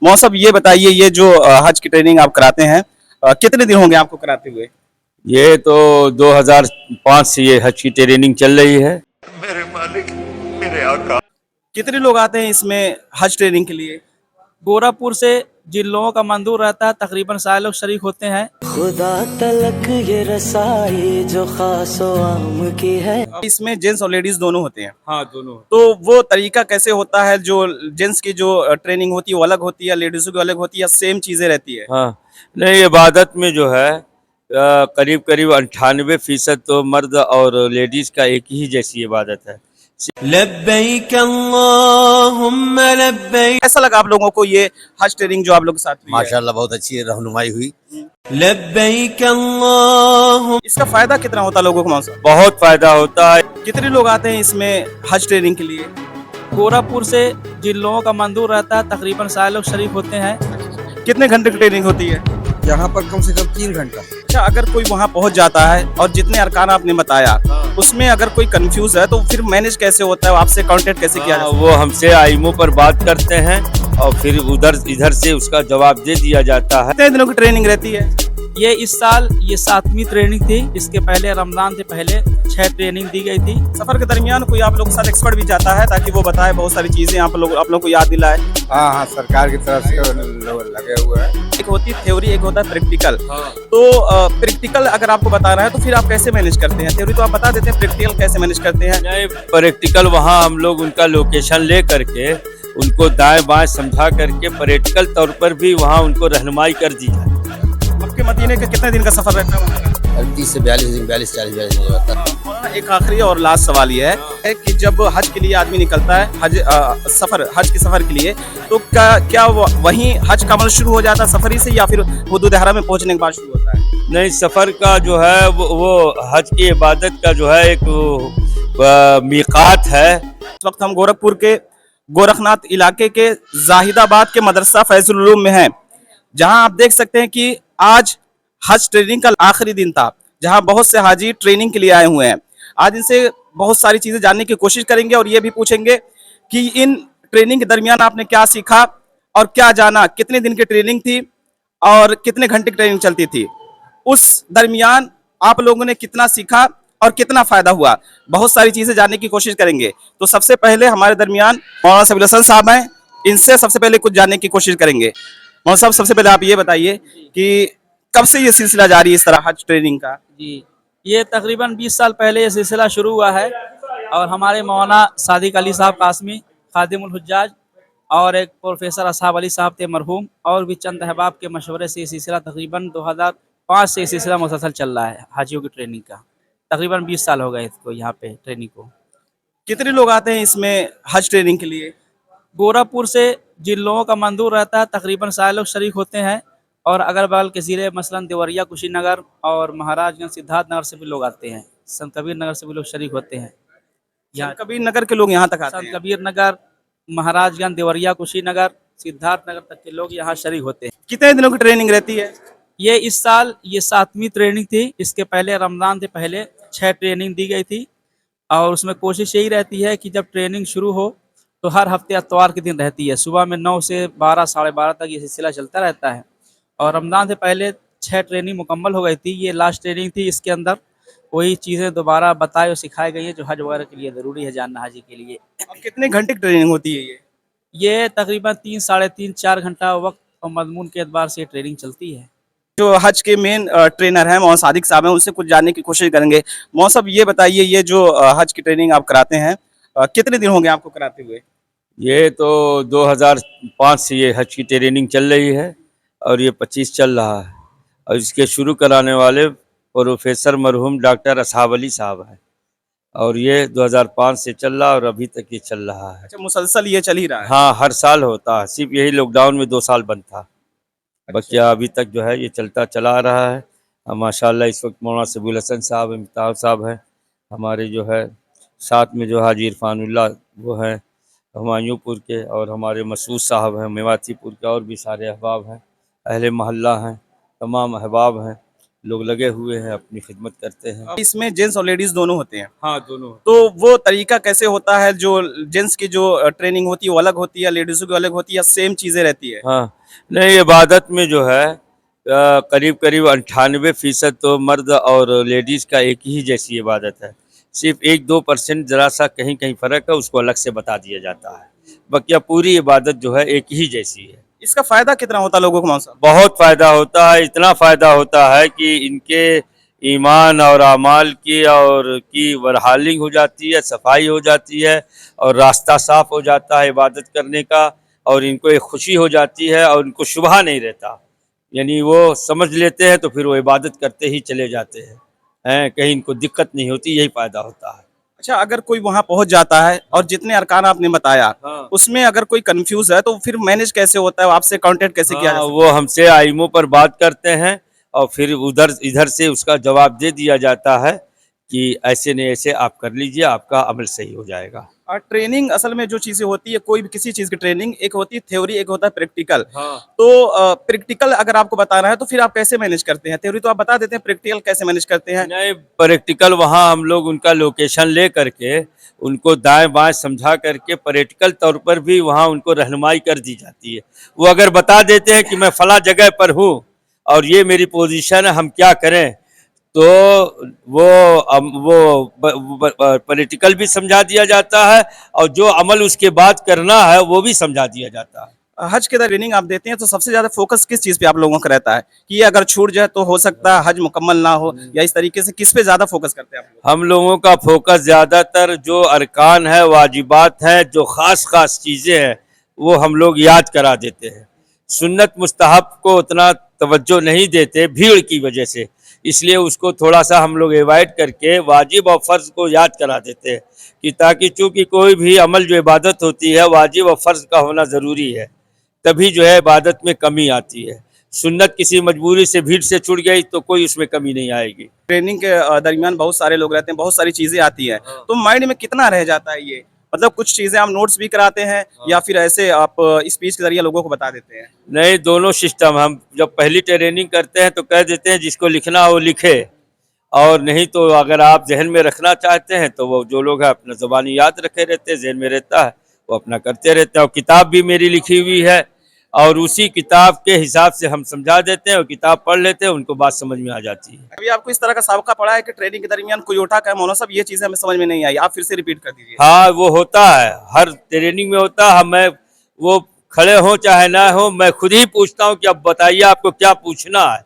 मौसम ये बताइए, ये जो हज की ट्रेनिंग आप कराते हैं, कितने दिन होंगे आपको कराते हुए? ये तो 2005 से ये हज की ट्रेनिंग चल रही है। मेरे मालिक, मेरे आका। कितने लोग आते हैं इसमें हज ट्रेनिंग के लिए? गोरखपुर से जिन लोगों का मंजूर रहता है तकरीबन 60 लोग शरीक होते हैं। खुदा तलक ये रसाई जो खासो आम की है। इसमें जेंट्स और लेडीज दोनों होते हैं। हाँ, दोनों। तो वो तरीका कैसे होता है? जो जेंट्स की जो ट्रेनिंग होती है वो अलग होती है, लेडीजों की अलग होती है, या सेम चीजें रहती है? हाँ, नहीं, इबादत में जो है करीब करीब 98% तो मर्द और लेडीज का एक ही जैसी इबादत है। लब्बैक अल्लाहुम्मा लब्बैक। ऐसा लगा आप लोगों को ये हज ट्रेनिंग जो आप लोग के साथ हुई है? माशाल्लाह बहुत अच्छी रहनुमाई हुई। लब्बैक अल्लाहुम्मा। इसका फायदा कितना होता है लोगों को मौसम? बहुत फायदा होता है। कितने लोग आते हैं इसमें हज ट्रेनिंग के लिए? गोरखपुर से जिन लोगों का मंजूर रहता है तकरीबन 60 लोग शरीक होते हैं। कितने घंटे की ट्रेनिंग होती है? यहाँ पर कम से कम 3 घंटा। अच्छा, अगर कोई वहाँ पहुँच जाता है और जितने अरकान आपने बताया उसमें अगर कोई कंफ्यूज है तो फिर मैनेज कैसे होता है? आपसे कांटेक्ट कैसे किया जाता है? वो हमसे आईमो पर बात करते हैं और फिर उधर इधर से उसका जवाब दे दिया जाता है। कितने दिनों की ट्रेनिंग रहती है? ये इस साल ये 7वीं ट्रेनिंग थी। इसके पहले रमजान से पहले 6 ट्रेनिंग दी गई थी। सफर के दरमियान कोई आप लोग के साथ एक्सपर्ट भी जाता है ताकि वो बताए बहुत सारी चीजें आप लोग को याद दिलाए? हाँ हाँ, सरकार की तरफ से लोग लगे हुए हैं। एक होती है थ्योरी, एक होता है प्रैक्टिकल। तो प्रैक्टिकल अगर आपको बताना है तो फिर आप कैसे मैनेज करते हैं? थ्योरी तो आप बता देते हैं, प्रैक्टिकल कैसे मैनेज करते हैं? नहीं, प्रैक्टिकल वहाँ हम लोग उनका लोकेशन ले करके उनको दाएं बाएं समझा करके प्रैक्टिकल तौर पर भी वहाँ उनको रहनुमाई कर दी जाए। आपके मदीने का कितने दिन का सफर रहता है वहाँ का? 30 से 42 दिन, 40 दिन होता है। और एक आखिरी और लास्ट सवाल ये है कि जब हज के लिए आदमी निकलता है, हज के सफर के लिए, तो क्या वहीं हज का अमल शुरू हो जाता है सफरी से, या फिर हुदूद हरम में पहुंचने के बाद शुरू होता है? नहीं, सफ़र का जो है वो हज की इबादत का जो है एक मीक़ात है। इस वक्त हम गोरखपुर के गोरखनाथ इलाके के जाहिदाबाद के मदरसा फैजुल उलूम में हैं, जहां आप देख सकते हैं कि आज हज ट्रेनिंग का आखिरी दिन था, जहां बहुत से हाजी ट्रेनिंग के लिए आए हुए हैं। आज इनसे बहुत सारी चीजें जानने की कोशिश करेंगे और ये भी पूछेंगे कि इन ट्रेनिंग के दरमियान आपने क्या सीखा और क्या जाना, कितने दिन की ट्रेनिंग थी और कितने घंटे की ट्रेनिंग चलती थी, उस दरमियान आप लोगों ने कितना सीखा और कितना फायदा हुआ। बहुत सारी चीजें जानने की कोशिश करेंगे। तो सबसे पहले हमारे दरमियान मौलाना सबील हसन साहब हैं, इनसे सबसे पहले कुछ जानने की कोशिश करेंगे। मौलाना साहब, सबसे पहले आप ये बताइए कि कब से ये सिलसिला जारी है इस तरह हज ट्रेनिंग का? जी, ये तकरीबन 20 साल पहले ये सिलसिला शुरू हुआ है और हमारे मौलाना सादिक अली साहब कासमी खादिमुल हुज्जाज और एक प्रोफेसर असहाब अली साहब थे मरहूम, और भी चंद अहबाब के मशवरे से ये सिलसिला तकरीबन 2005 से ये सिलसिला मुसलसल चल रहा है हाजियों की ट्रेनिंग का। तकरीबन 20 साल हो गए इसको यहाँ पे ट्रेनिंग को। कितने लोग आते हैं इसमें हज ट्रेनिंग के लिए? गोरखपुर से जिन लोगों का मंजूर रहता है तकरीबन 60 लोग शरीक होते हैं, और अगल बगल के ज़िले मसलन देवरिया, कुशीनगर और महाराजगंज, सिद्धार्थनगर से भी लोग आते हैं। संत कबीर नगर से भी लोग शरीक होते हैं। यहाँ कबीर नगर के लोग यहाँ तक आते संत हैं? कबीर नगर, महाराजगंज, देवरिया, कुशीनगर, सिद्धार्थनगर तक के लोग यहाँ शरीक होते हैं। कितने दिनों की ट्रेनिंग रहती है? ये इस साल ये 7वीं ट्रेनिंग थी। इसके पहले रमज़ान से पहले 6 ट्रेनिंग दी गई थी, और उसमें कोशिश यही रहती है कि जब ट्रेनिंग शुरू हो तो हर हफ्ते इतवार के दिन रहती है। सुबह में 9 से 12 साढ़े 12 तक ये सिलसिला चलता रहता है, और रमज़ान से पहले 6 ट्रेनिंग मुकम्मल हो गई थी। ये लास्ट ट्रेनिंग थी। इसके अंदर वही चीज़ें दोबारा बताई और सिखाई गई हैं जो हज वगैरह के लिए ज़रूरी है जानना हाजी के लिए। अब कितने घंटे की ट्रेनिंग होती है ये तकरीबन 3 साढ़े 3 4 घंटा वक्त और मजमून के एतबार से ट्रेनिंग चलती है। जो हज के मेन ट्रेनर हैं मौलाना सादिक साहब हैं, उनसे कुछ जानने की कोशिश करेंगे। मौलाना साहब, ये बताइए, ये जो हज की ट्रेनिंग आप कराते हैं, कितने दिन होंगे आपको कराते हुए? ये तो 2005 से ये हज की ट्रेनिंग चल रही है और ये 25 चल रहा है, और इसके शुरू कराने वाले प्रोफेसर मरहूम डॉक्टर असहाब अली साहब हैं, और ये 2005 से चल रहा और अभी तक ये चल रहा है। अच्छा, मुसलसल ये चल ही रहा है? हाँ, हर साल होता है, सिर्फ यही लॉकडाउन में 2 साल बंद था। बाकी अभी तक जो है ये चलता चला रहा है। माशाल्लाह इस वक्त मौलाना सबील हसन साहब, इम्तियाज़ साहब हैं हमारे, जो है साथ में जो हाजी इरफानुल्लाह वो हैं हुमायूंपुर के, और हमारे मसूद साहब हैं मेवातीपुर के, और भी सारे अहबाब हैं, अहले महल्ला हैं, तमाम अहबाब हैं। लोग लगे हुए हैं, अपनी खिदमत करते हैं। इसमें जेंट्स और लेडीज दोनों होते हैं, हाँ, दोनों। तो वो तरीका कैसे होता है? जो जेंट्स की जो ट्रेनिंग होती है वो अलग होती है, लेडीजों की अलग होती है, या सेम चीजें रहती है? हाँ, नहीं, इबादत में जो है करीब करीब 98% तो मर्द और लेडीज़ का एक ही जैसी इबादत है। सिर्फ 1-2% ज़रा सा कहीं कहीं फ़र्क है, उसको अलग से बता दिया जाता है। बाकी पूरी इबादत जो है एक ही जैसी है। इसका फायदा कितना होता है लोगों को मौलाना साहब? बहुत फ़ायदा होता है, इतना फ़ायदा होता है कि इनके ईमान और अमाल की बरहाली हो जाती है, सफाई हो जाती है और रास्ता साफ़ हो जाता है इबादत करने का, और इनको एक खुशी हो जाती है और इनको शुबहा नहीं रहता। यानी वो समझ लेते हैं तो फिर वो इबादत करते ही चले जाते हैं, कहीं इनको दिक्कत नहीं होती, यही फ़ायदा होता है। अच्छा, अगर कोई वहां पहुंच जाता है और जितने अरकान आपने बताया हाँ। उसमें अगर कोई कंफ्यूज है तो फिर मैनेज कैसे होता है? आपसे कांटेक्ट कैसे किया जा हाँ, सकता वो हमसे आइमो पर बात करते हैं और फिर इधर से उसका जवाब दे दिया जाता है कि ऐसे नहीं ऐसे आप कर लीजिए, आपका अमल सही हो जाएगा। है? ट्रेनिंग असल में जो चीजें होती है, कोई भी किसी चीज की ट्रेनिंग, एक होती है थ्योरी, एक होता है प्रैक्टिकल। हाँ। तो प्रैक्टिकल अगर आपको बताना है तो फिर आप कैसे मैनेज करते हैं? थ्योरी तो आप बता देते हैं, प्रैक्टिकल कैसे मैनेज करते हैं? नहीं, प्रैक्टिकल वहाँ हम लोग उनका लोकेशन ले करके उनको दाएं बाएं समझा करके प्रैक्टिकल तौर पर भी वहाँ उनको रहनुमाई कर दी जाती है। वो अगर बता देते हैं कि मैं फला जगह पर हूँ और ये मेरी पोजीशन है, हम क्या करें, तो वो पॉलिटिकल भी समझा दिया जाता है और जो अमल उसके बाद करना है वो भी समझा दिया जाता है। हज के ट्रेनिंग आप देते हैं तो सबसे ज्यादा फोकस किस चीज पे आप लोगों का रहता है कि ये अगर छूट जाए तो हो सकता है हज मुकम्मल ना हो, या इस तरीके से किस पे ज्यादा फोकस करते हैं आप लोग? हम लोगों का फोकस ज़्यादातर जो अरकान है, वाजिबात हैं, जो ख़ास ख़ास चीज़ें हैं, वो हम लोग याद करा देते हैं। सुन्नत मुस्तहब को उतना तवज्जो नहीं देते भीड़ की वजह से, इसलिए उसको थोड़ा सा हम लोग अवॉइड करके वाजिब और फ़र्ज़ को याद करा देते हैं कि ताकि चूँकि कोई भी अमल जो इबादत होती है वाजिब और फ़र्ज़ का होना ज़रूरी है, तभी जो है इबादत में कमी आती है। सुन्नत किसी मजबूरी से भीड़ से छूट गई तो कोई उसमें कमी नहीं आएगी। ट्रेनिंग के दरमियान बहुत सारे लोग रहते हैं, बहुत सारी चीजें आती हैं, तो माइंड में कितना रह जाता है ये? मतलब कुछ चीजें आप नोट्स भी कराते हैं या फिर ऐसे आप स्पीच के जरिए लोगों को बता देते हैं? नहीं, दोनों सिस्टम। हम जब पहली ट्रेनिंग करते हैं तो कह देते हैं जिसको लिखना हो लिखे, और नहीं तो अगर आप जहन में रखना चाहते हैं तो वो जो लोग हैं अपना ज़बानी याद रखे रहते हैं, जहन में रहता है, वो अपना करते रहते हैं। और किताब भी मेरी लिखी हुई है और उसी किताब के हिसाब से हम समझा देते हैं और किताब पढ़ लेते हैं, उनको बात समझ में आ जाती है। अभी आपको इस तरह का साबका पड़ा है कि ट्रेनिंग के दरमियान कोई उठा कर मौलाना साहब ये चीजें हमें समझ में नहीं आई, आप फिर से रिपीट कर दीजिए? हाँ, वो होता है, हर ट्रेनिंग में होता है। मैं वो खड़े हों चाहे ना हो, मैं खुद ही पूछता हूँ कि अब बताइए आपको क्या पूछना है,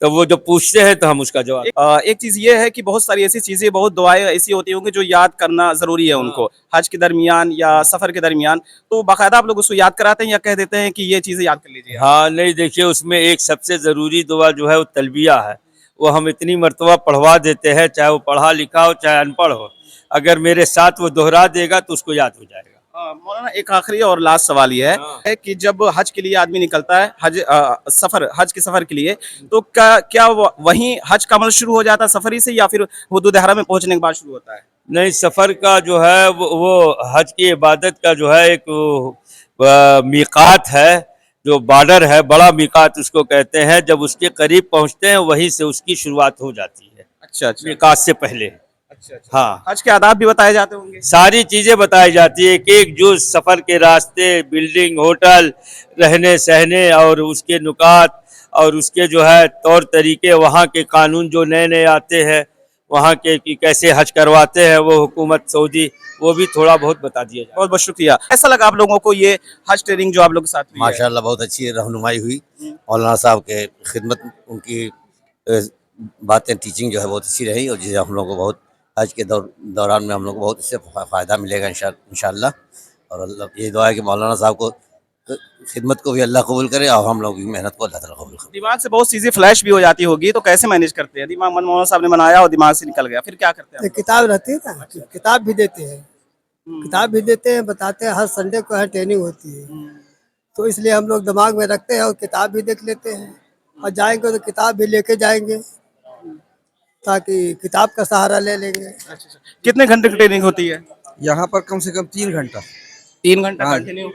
तो वो जो पूछते हैं तो हम उसका जवाब। एक चीज ये है कि बहुत सारी ऐसी चीजें, बहुत दुआएं ऐसी होती होंगी जो याद करना जरूरी है उनको हज के दरमियान या सफर के दरमियान, तो बाकायदा आप लोग उसको याद कराते हैं या कह देते हैं कि ये चीजें याद कर लीजिए? हाँ, नहीं, देखिए उसमें एक सबसे ज़रूरी दुआ जो है वो तलबिया है। वो हम इतनी मरतबा पढ़वा देते हैं, चाहे वो पढ़ा लिखा हो चाहे अनपढ़ हो, अगर मेरे साथ वो दोहरा देगा तो उसको याद हो जाएगा। मौलाना एक आखिरी और लास्ट सवाल ये है कि जब हज के लिए आदमी निकलता है, हज के सफर के लिए, तो क्या वहीं हज का अमल शुरू हो जाता है सफरी से, या फिर हुदूद हरम में पहुंचने के बाद शुरू होता है? नहीं, सफ़र का जो है वो हज की इबादत का जो है एक मीक़ात है, जो बॉर्डर है, बड़ा मीक़ात उसको कहते हैं। जब उसके करीब पहुँचते हैं वहीं से उसकी शुरुआत हो जाती है, अच्छा अच्छा मीक़ात से पहले। अच्छा। हाँ, हज के आदाब भी बताए जाते होंगे? सारी चीज़ें बताई जाती है, एक एक जो सफ़र के रास्ते, बिल्डिंग, होटल, रहने सहने और उसके नुकात और उसके जो है तौर तरीके, वहाँ के कानून जो नए नए आते हैं, वहाँ के कि कैसे हज करवाते हैं वो हुकूमत सऊदी, वो भी थोड़ा बहुत बता दिया जाए। बहुत बहुत शुक्रिया। ऐसा लगा आप लोगों को ये हज ट्रेनिंग जो आप लोग के साथ हुई है? माशाल्लाह बहुत अच्छी रहनुमाई हुई। मौलाना साहब के खिदमत, उनकी बातें, टीचिंग जो है बहुत अच्छी रही, और जिसे हम लोग को बहुत हज के दौरान में हम लोग को बहुत इससे फ़ायदा मिलेगा इंशाअल्लाह। और अल्लाह ये दुआ है कि मौलाना साहब को खिदमत को भी अल्लाह कबूल करे और हम लोग की मेहनत को अल्लाह ताला कबूल करे। दिमाग से बहुत चीजें फ्लैश भी हो जाती होगी, तो कैसे मैनेज करते हैं? दिमाग मौलाना साहब ने बनाया और दिमाग से निकल गया, फिर क्या करते हैं? किताब रहती है ना, किताब भी देते हैं, किताब भी देते हैं, बताते हैं। हर संडे को हर ट्रेनिंग होती है, तो इसलिए हम लोग दिमाग में रखते हैं और किताब भी देख लेते हैं, और जाएंगे तो किताब भी लेके जाएंगे ताकि किताब का सहारा ले लेंगे। कितने घंटे की ट्रेनिंग होती है? यहाँ पर कम से कम 3 घंटा 3 घंटा हाँ, कंटिन्यू?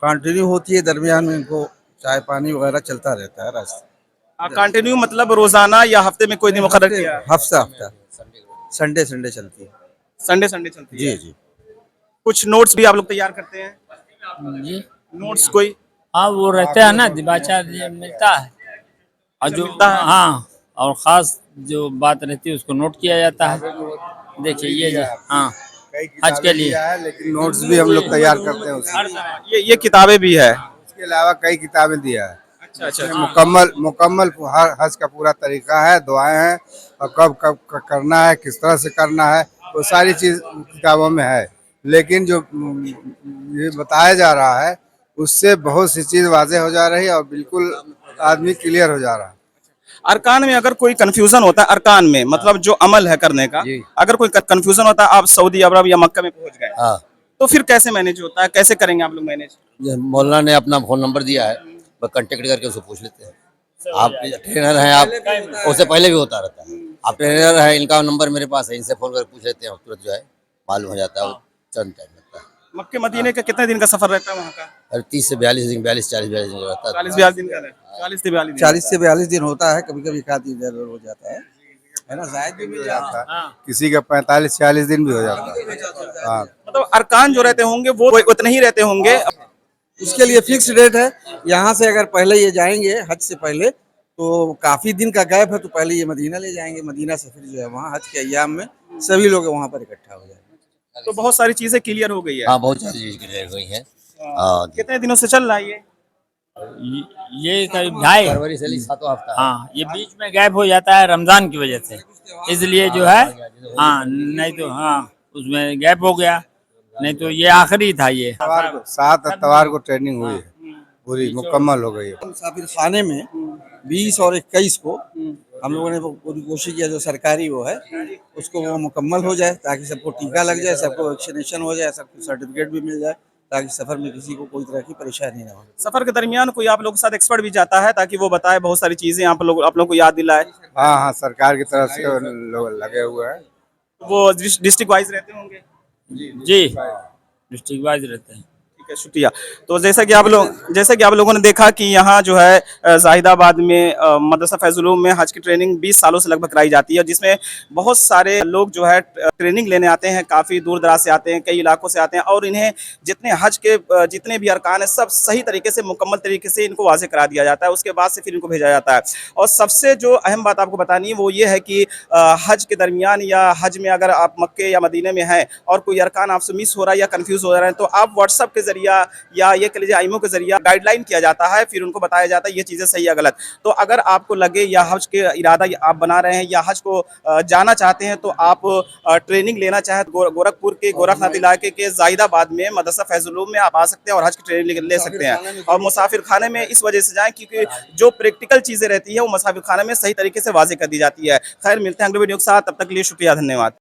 कंटिन्यू होती है। दरमियान में इनको चाय पानी वगैरह चलता रहता है रास्ते। कंटिन्यू मतलब रोजाना या हफ्ते में कोई दिन मुकर्रर किया है? हफ्ता हफ्ता संडे संडे चलती है। संडे संडे चलती है। जी कुछ नोट्स भी आप लोग तैयार करते हैं? जी नोट्स कोई? हाँ, वो रहता है ना, दिबाचार ये मिलता है, और जो मिलता है? हाँ, और खास जो बात रहती है उसको नोट किया जाता है। देखिए ये जो हाँ आज के लिए लेकिन नोट्स भी हम लोग तैयार करते हैं उसमें। ये किताबें भी है। उसके अलावा कई किताबें दिया है। अच्छा अच्छा इसमें मुकम्मल हर हज का पूरा तरीका है, दुआएं हैं और कब कब करना है, किस तरह से करना है, वो सारी चीज किताबों में है। लेकिन जो ये बताया जा रहा है उससे बहुत सी चीज वाज़ेह हो जा रही है और बिल्कुल आदमी क्लियर हो जा रहा है। अरकान में अगर कोई कंफ्यूजन होता है, अरकान में मतलब जो अमल है करने का, अगर कोई कंफ्यूजन होता है, आप सऊदी अरब या मक्का में पहुंच गए, हाँ, तो फिर कैसे मैनेज होता है, कैसे करेंगे आप लोग मैनेज? ये मौलाना ने अपना फ़ोन नंबर दिया है, बस कांटेक्ट करके उसको पूछ लेते हैं। आप ट्रेनर हैं, आप उससे पहले भी होता रहता है। आप ट्रेनर हैं, इनका नंबर मेरे पास है, इनसे फ़ोन करके पूछ लेते हैं, तुरंत जो है मालूम हो जाता है, चंद टाइम लगता है। मक्के मदीने का कितने दिन का सफर रहता है वहाँ का? और 30 से 42 दिन, 40 दिन रहता है। 40-42 दिन का है। 40 से 42 दिन। 40 से 42 दिन होता है, कभी कभी एक आध दिन इधर हो जाता है ना, शायद भी मिल जाता है, किसी का 45-46 दिन भी हो जाता है। हाँ, मतलब अरकान जो रहते होंगे वो उतने ही रहते होंगे। उसके लिए फिक्स डेट है। यहाँ से अगर पहले ये जाएंगे हज से पहले तो काफी दिन का गैप है, तो पहले ये मदीना ले जाएंगे, मदीना से फिर जो है वहाँ हज के अय्याम में सभी लोग वहाँ पर इकट्ठा हो जाएंगे। तो बहुत सारी चीजें क्लियर हो गई है। हाँ, बहुत सारी चीज़ क्लियर हुई है। हाँ, कितने दिनों से चल रहा है ये? ये करीब ढाई, फरवरी से 7वां हफ्ता है। हाँ, ये बीच में गैप हो जाता है रमजान की वजह से, इसलिए जो है हाँ, नहीं तो हाँ उसमें गैप हो गया, नहीं तो ये आखिरी था ये। 7 अतवार को ट्रेनिंग हुई है, पूरी मुकम्मल हो गई है। मुसाफिर खाने में 20 और 21 को हम लोगों ने पूरी कोशिश किया, जो सरकारी वो है उसको वो मुकम्मल हो जाए, ताकि सबको टीका लग जाए, सबको वैक्सीनेशन हो जाए, सबको सर्टिफिकेट भी मिल जाए, ताकि सफर में किसी को कोई तरह की परेशानी ना हो। सफर के दरमियान कोई आप लोग के साथ एक्सपर्ट भी जाता है ताकि वो बताए बहुत सारी चीजें, आप लोग को याद दिलाए? हाँ हाँ, सरकार की तरफ से लोग लगे हुए हैं। वो डिस्ट्रिक्ट वाइज रहते होंगे? जी, डिस्ट्रिक्ट वाइज रहते हैं। ठीक है, शुक्रिया। तो जैसा कि आप लोगों ने देखा कि यहाँ जो है जाहिदाबाद में मदरसा फैजुल उलूम में हज की ट्रेनिंग 20 सालों से लगभग कराई जाती है, जिसमें बहुत सारे लोग जो है ट्रेनिंग लेने आते हैं, काफ़ी दूर दराज से आते हैं, कई इलाकों से आते हैं, और इन्हें जितने हज के जितने भी अरकान हैं सब सही तरीके से मुकम्मल तरीके से इनको वाज़ेह करा दिया जाता है। उसके बाद से फिर इनको भेजा जाता है। और सबसे जो अहम बात आपको बतानी है वो ये है कि हज के दरमियान या हज में अगर आप मक्के या मदीने में हैं और कोई अरकान आपसे मिस हो रहा है या कन्फ्यूज़ हो रहा है, तो आप व्हाट्सअप के जरिए या ये कह लीजिए आईमो के जरिए गाइडलाइन किया जाता है, फिर उनको बताया जाता है ये चीज़ें सही या गलत। तो अगर आपको लगे या हज के इरादा आप बना रहे हैं या हज को जाना चाहते हैं, तो आप ट्रेनिंग लेना चाहें तो गोरखपुर के गोरखनाथ इलाके के जाहिदाबाद में मदरसा फैजुल उलूम में आप आ सकते हैं और हज की ट्रेनिंग ले सकते हैं। और मुसाफिर खाने में इस वजह से जाएं क्योंकि जो प्रैक्टिकल चीज़ें रहती है वो मुसाफिर खाने में सही तरीके से वाज़ेह कर दी जाती है। खैर, मिलते हैं अगले वीडियो के साथ, तब तक के लिए शुक्रिया, धन्यवाद।